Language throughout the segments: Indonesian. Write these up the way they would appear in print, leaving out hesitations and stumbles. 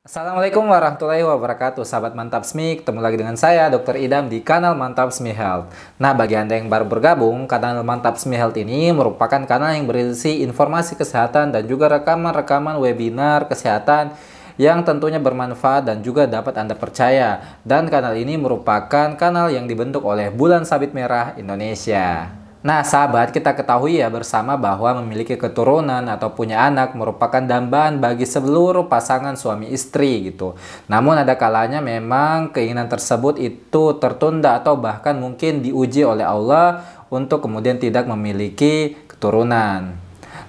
Assalamualaikum warahmatullahi wabarakatuh, sahabat Mantap SMI. Ketemu lagi dengan saya, Dr. Idam, di kanal Mantap SMI Health. Nah, bagi Anda yang baru bergabung, kanal Mantap SMI Health ini merupakan kanal yang berisi informasi kesehatan dan juga rekaman-rekaman webinar kesehatan yang tentunya bermanfaat dan juga dapat Anda percaya. Dan kanal ini merupakan kanal yang dibentuk oleh Bulan Sabit Merah Indonesia. Nah, sahabat, kita ketahui ya bersama bahwa memiliki keturunan atau punya anak merupakan dambaan bagi seluruh pasangan suami istri gitu. Namun ada kalanya memang keinginan tersebut itu tertunda atau bahkan mungkin diuji oleh Allah untuk kemudian tidak memiliki keturunan.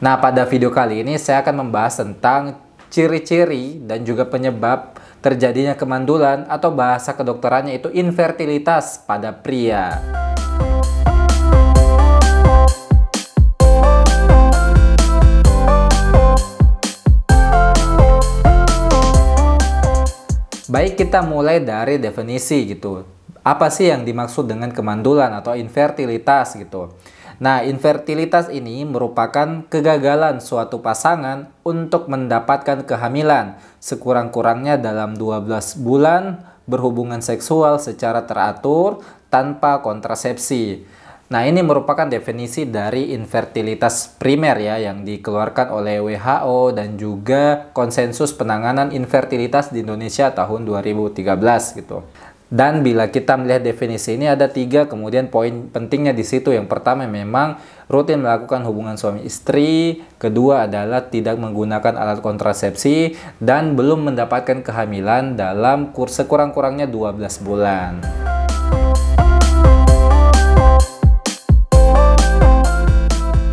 Nah, pada video kali ini saya akan membahas tentang ciri-ciri dan juga penyebab terjadinya kemandulan atau bahasa kedokterannya itu infertilitas pada pria. Baik, kita mulai dari definisi gitu. Apa sih yang dimaksud dengan kemandulan atau infertilitas gitu? Nah, infertilitas ini merupakan kegagalan suatu pasangan untuk mendapatkan kehamilan sekurang-kurangnya dalam 12 bulan berhubungan seksual secara teratur tanpa kontrasepsi. Nah, ini merupakan definisi dari infertilitas primer ya yang dikeluarkan oleh WHO dan juga konsensus penanganan infertilitas di Indonesia tahun 2013 gitu. Dan bila kita melihat definisi ini ada 3 kemudian poin pentingnya di situ. Yang pertama memang rutin melakukan hubungan suami istri, kedua adalah tidak menggunakan alat kontrasepsi dan belum mendapatkan kehamilan dalam sekurang-kurangnya 12 bulan.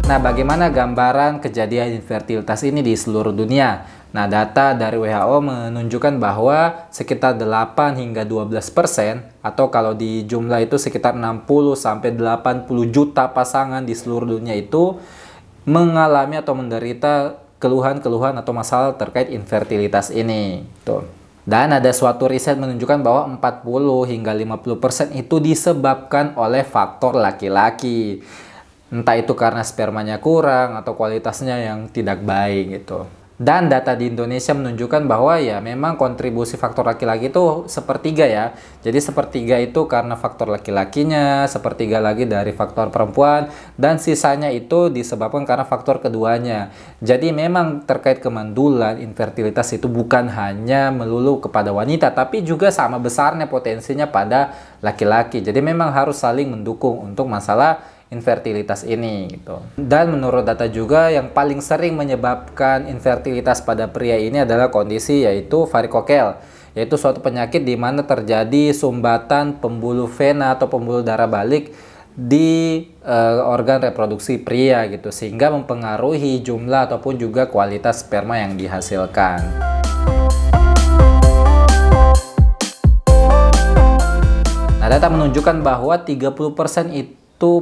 Nah, bagaimana gambaran kejadian infertilitas ini di seluruh dunia? Nah, data dari WHO menunjukkan bahwa sekitar 8 hingga 12% atau kalau di jumlah itu sekitar 60 sampai 80 juta pasangan di seluruh dunia itu mengalami atau menderita keluhan-keluhan atau masalah terkait infertilitas ini. Tuh. Dan ada suatu riset menunjukkan bahwa 40 hingga 50% itu disebabkan oleh faktor laki-laki. Entah itu karena spermanya kurang atau kualitasnya yang tidak baik gitu. Dan data di Indonesia menunjukkan bahwa ya memang kontribusi faktor laki-laki itu sepertiga ya. Jadi sepertiga itu karena faktor laki-lakinya, sepertiga lagi dari faktor perempuan, dan sisanya itu disebabkan karena faktor keduanya. Jadi memang terkait kemandulan, infertilitas itu bukan hanya melulu kepada wanita, tapi juga sama besarnya potensinya pada laki-laki. Jadi memang harus saling mendukung untuk masalah infertilitas ini gitu. Dan menurut data juga yang paling sering menyebabkan infertilitas pada pria ini adalah kondisi yaitu varikokel, yaitu suatu penyakit di mana terjadi sumbatan pembuluh vena atau pembuluh darah balik di organ reproduksi pria gitu, sehingga mempengaruhi jumlah ataupun juga kualitas sperma yang dihasilkan. Nah, data menunjukkan bahwa 30% itu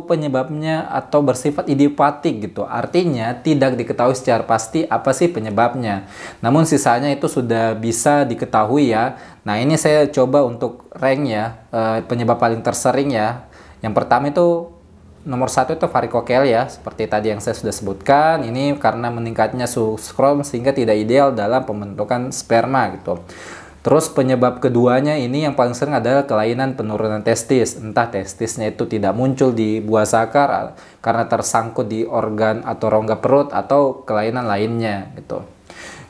penyebabnya atau bersifat idiopatik gitu. Artinya tidak diketahui secara pasti apa sih penyebabnya. Namun sisanya itu sudah bisa diketahui ya. Nah, ini saya coba untuk rank ya penyebab paling tersering ya. Yang pertama itu nomor 1 itu varikokel ya. Seperti tadi yang saya sudah sebutkan. Ini karena meningkatnya suhu skrom sehingga tidak ideal dalam pembentukan sperma gitu. Terus penyebab keduanya ini yang paling sering adalah kelainan penurunan testis. Entah testisnya itu tidak muncul di buah zakar karena tersangkut di organ atau rongga perut atau kelainan lainnya gitu.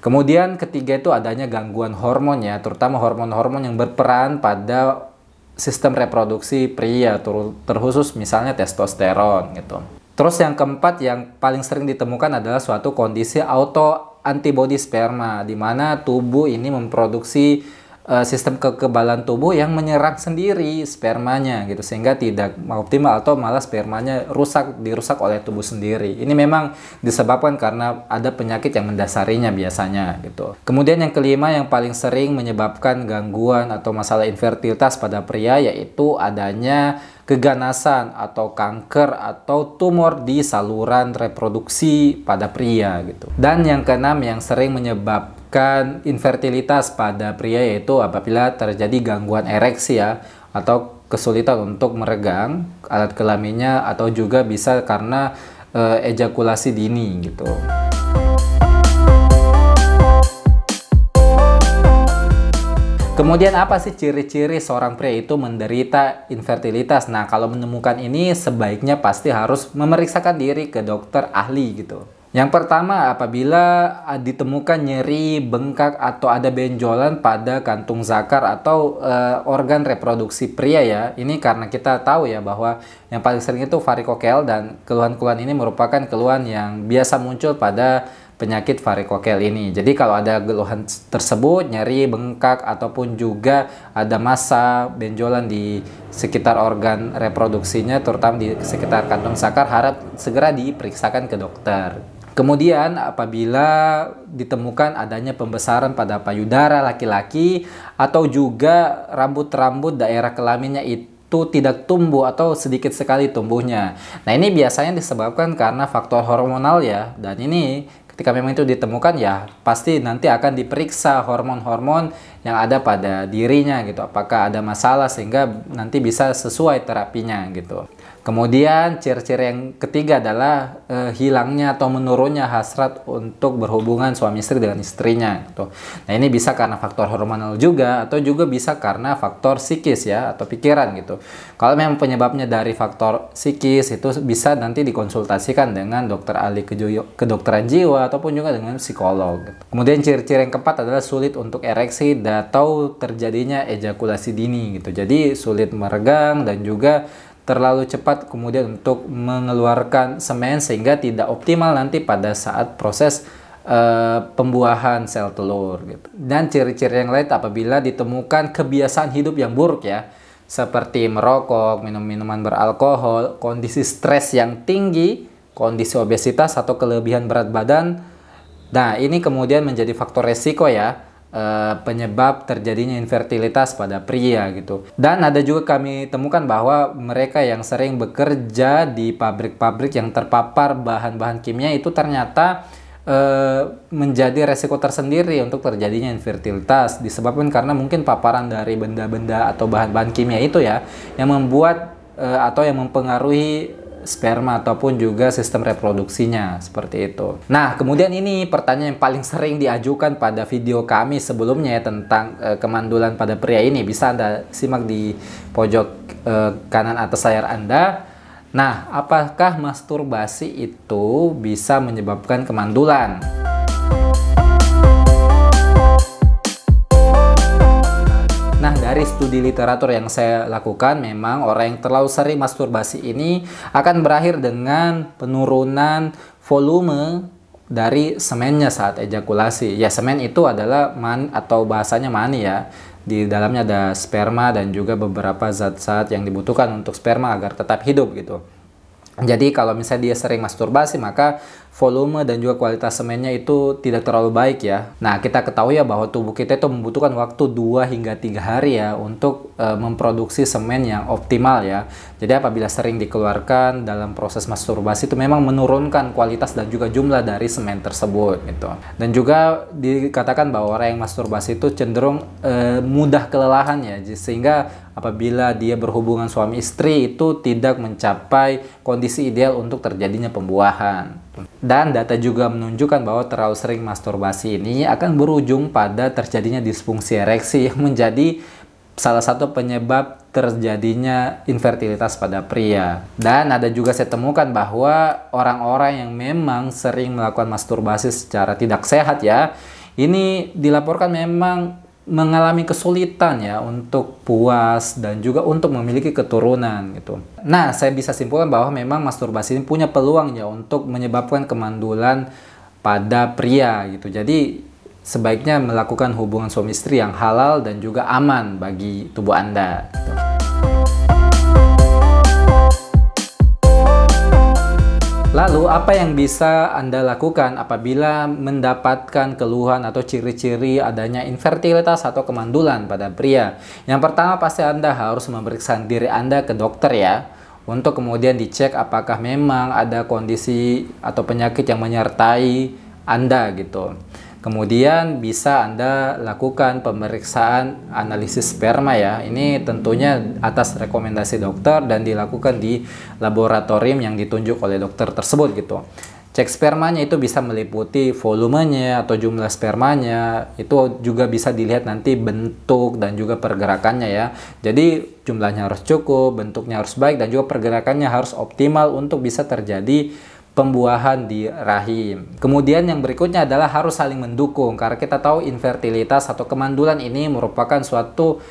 Kemudian ketiga itu adanya gangguan hormon ya, terutama hormon-hormon yang berperan pada sistem reproduksi pria, terkhusus misalnya testosteron gitu. Terus yang keempat yang paling sering ditemukan adalah suatu kondisi auto antibody sperma, di mana tubuh ini memproduksi sistem kekebalan tubuh yang menyerang sendiri spermanya gitu, sehingga tidak optimal atau malah spermanya dirusak oleh tubuh sendiri. Ini memang disebabkan karena ada penyakit yang mendasarinya biasanya gitu. Kemudian yang kelima yang paling sering menyebabkan gangguan atau masalah infertilitas pada pria yaitu adanya keganasan atau kanker atau tumor di saluran reproduksi pada pria gitu. Dan yang keenam yang sering menyebabkan infertilitas pada pria yaitu apabila terjadi gangguan ereksi ya, atau kesulitan untuk meregang alat kelaminnya, atau juga bisa karena ejakulasi dini gitu. Kemudian apa sih ciri-ciri seorang pria itu menderita infertilitas? Nah, kalau menemukan ini sebaiknya pasti harus memeriksakan diri ke dokter ahli gitu. Yang pertama, apabila ditemukan nyeri, bengkak, atau ada benjolan pada kantung zakar atau organ reproduksi pria ya. Ini karena kita tahu ya bahwa yang paling sering itu varikokel, dan keluhan-keluhan ini merupakan keluhan yang biasa muncul pada penyakit varikokel ini. Jadi kalau ada keluhan tersebut, nyeri, bengkak, ataupun juga ada massa benjolan di sekitar organ reproduksinya, terutama di sekitar kantung zakar, harap segera diperiksakan ke dokter. Kemudian apabila ditemukan adanya pembesaran pada payudara laki-laki atau juga rambut-rambut daerah kelaminnya itu tidak tumbuh atau sedikit sekali tumbuhnya. Nah, ini biasanya disebabkan karena faktor hormonal ya, dan ini ketika memang itu ditemukan ya pasti nanti akan diperiksa hormon-hormon yang ada pada dirinya gitu, apakah ada masalah sehingga nanti bisa sesuai terapinya gitu. Kemudian ciri-ciri yang ketiga adalah hilangnya atau menurunnya hasrat untuk berhubungan suami istri dengan istrinya gitu. Nah, ini bisa karena faktor hormonal juga atau juga bisa karena faktor psikis ya atau pikiran gitu. Kalau memang penyebabnya dari faktor psikis itu bisa nanti dikonsultasikan dengan dokter ahli kedokteran jiwa ataupun juga dengan psikolog gitu. Kemudian ciri-ciri yang keempat adalah sulit untuk ereksi atau terjadinya ejakulasi dini gitu. Jadi sulit meregang dan juga terlalu cepat kemudian untuk mengeluarkan semen sehingga tidak optimal nanti pada saat proses pembuahan sel telur gitu. Dan ciri-ciri yang lain apabila ditemukan kebiasaan hidup yang buruk ya, seperti merokok, minum minuman beralkohol, kondisi stres yang tinggi, kondisi obesitas atau kelebihan berat badan. Nah, ini kemudian menjadi faktor resiko ya, penyebab terjadinya infertilitas pada pria gitu. Dan ada juga kami temukan bahwa mereka yang sering bekerja di pabrik-pabrik yang terpapar bahan-bahan kimia itu ternyata menjadi resiko tersendiri untuk terjadinya infertilitas, disebabkan karena mungkin paparan dari benda-benda atau bahan-bahan kimia itu ya yang membuat atau yang mempengaruhi sperma ataupun juga sistem reproduksinya seperti itu. Nah, kemudian ini pertanyaan yang paling sering diajukan pada video kami sebelumnya ya, tentang kemandulan pada pria ini. Bisa Anda simak di pojok kanan atas layar Anda. Nah, apakah masturbasi itu bisa menyebabkan kemandulan? Nah, dari studi literatur yang saya lakukan, memang orang yang terlalu sering masturbasi ini akan berakhir dengan penurunan volume dari semennya saat ejakulasi. Ya, semen itu adalah atau bahasanya mani ya. Di dalamnya ada sperma dan juga beberapa zat-zat yang dibutuhkan untuk sperma agar tetap hidup gitu. Jadi kalau misalnya dia sering masturbasi, maka volume dan juga kualitas semennya itu tidak terlalu baik ya. Nah, kita ketahui ya bahwa tubuh kita itu membutuhkan waktu 2 hingga 3 hari ya untuk memproduksi semen yang optimal ya. Jadi apabila sering dikeluarkan dalam proses masturbasi itu memang menurunkan kualitas dan juga jumlah dari semen tersebut gitu. Dan juga dikatakan bahwa orang yang masturbasi itu cenderung mudah kelelahan ya, sehingga apabila dia berhubungan suami istri itu tidak mencapai kondisi ideal untuk terjadinya pembuahan. Dan data juga menunjukkan bahwa terlalu sering masturbasi ini akan berujung pada terjadinya disfungsi ereksi yang menjadi salah satu penyebab terjadinya infertilitas pada pria. Dan ada juga saya temukan bahwa orang-orang yang memang sering melakukan masturbasi secara tidak sehat ya, ini dilaporkan memang mengalami kesulitan ya untuk puas dan juga untuk memiliki keturunan gitu. Nah, saya bisa simpulkan bahwa memang masturbasi ini punya peluang ya untuk menyebabkan kemandulan pada pria gitu. Jadi sebaiknya melakukan hubungan suami istri yang halal dan juga aman bagi tubuh Anda gitu. Lalu, apa yang bisa Anda lakukan apabila mendapatkan keluhan atau ciri-ciri adanya infertilitas atau kemandulan pada pria? Yang pertama, pasti Anda harus memeriksa diri Anda ke dokter ya, untuk kemudian dicek apakah memang ada kondisi atau penyakit yang menyertai Anda gitu. Kemudian bisa Anda lakukan pemeriksaan analisis sperma ya. Ini tentunya atas rekomendasi dokter dan dilakukan di laboratorium yang ditunjuk oleh dokter tersebut gitu. Cek spermanya itu bisa meliputi volumenya atau jumlah spermanya, itu juga bisa dilihat nanti bentuk dan juga pergerakannya ya. Jadi jumlahnya harus cukup, bentuknya harus baik, dan juga pergerakannya harus optimal untuk bisa terjadi pembuahan di rahim. Kemudian yang berikutnya adalah harus saling mendukung, karena kita tahu infertilitas atau kemandulan ini merupakan suatu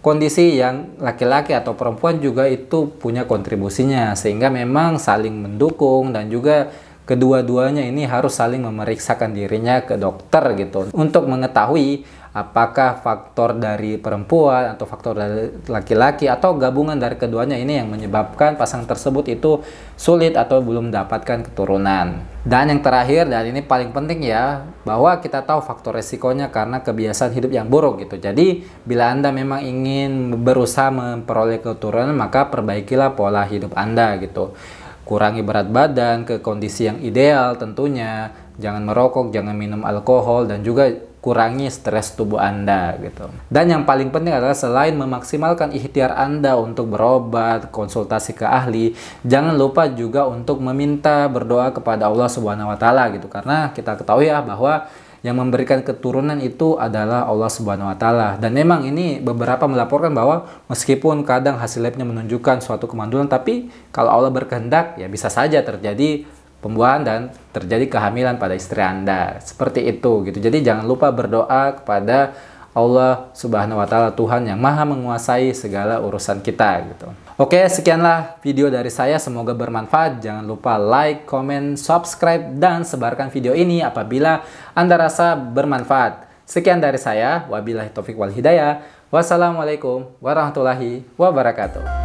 kondisi yang laki-laki atau perempuan juga itu punya kontribusinya, sehingga memang saling mendukung, dan juga kedua-duanya ini harus saling memeriksakan dirinya ke dokter gitu untuk mengetahui apakah faktor dari perempuan atau faktor dari laki-laki atau gabungan dari keduanya ini yang menyebabkan pasangan tersebut itu sulit atau belum mendapatkan keturunan. Dan yang terakhir, dan ini paling penting ya, bahwa kita tahu faktor resikonya karena kebiasaan hidup yang buruk gitu. Jadi bila Anda memang ingin berusaha memperoleh keturunan, maka perbaikilah pola hidup Anda gitu. Kurangi berat badan ke kondisi yang ideal tentunya, jangan merokok, jangan minum alkohol, dan juga kurangi stres tubuh Anda gitu. Dan yang paling penting adalah selain memaksimalkan ikhtiar Anda untuk berobat, konsultasi ke ahli, jangan lupa juga untuk meminta berdoa kepada Allah Subhanahu wa taala gitu. Karena kita ketahui ya bahwa yang memberikan keturunan itu adalah Allah Subhanahu wa taala. Dan memang ini beberapa melaporkan bahwa meskipun kadang hasil labnya menunjukkan suatu kemandulan, tapi kalau Allah berkehendak ya bisa saja terjadi pembuahan dan terjadi kehamilan pada istri Anda. Seperti itu gitu. Jadi jangan lupa berdoa kepada Allah Subhanahu wa taala, Tuhan yang Maha menguasai segala urusan kita gitu. Oke, sekianlah video dari saya, semoga bermanfaat. Jangan lupa like, comment, subscribe, dan sebarkan video ini apabila Anda rasa bermanfaat. Sekian dari saya, wabillahi taufik wal hidayah. Wassalamualaikum warahmatullahi wabarakatuh.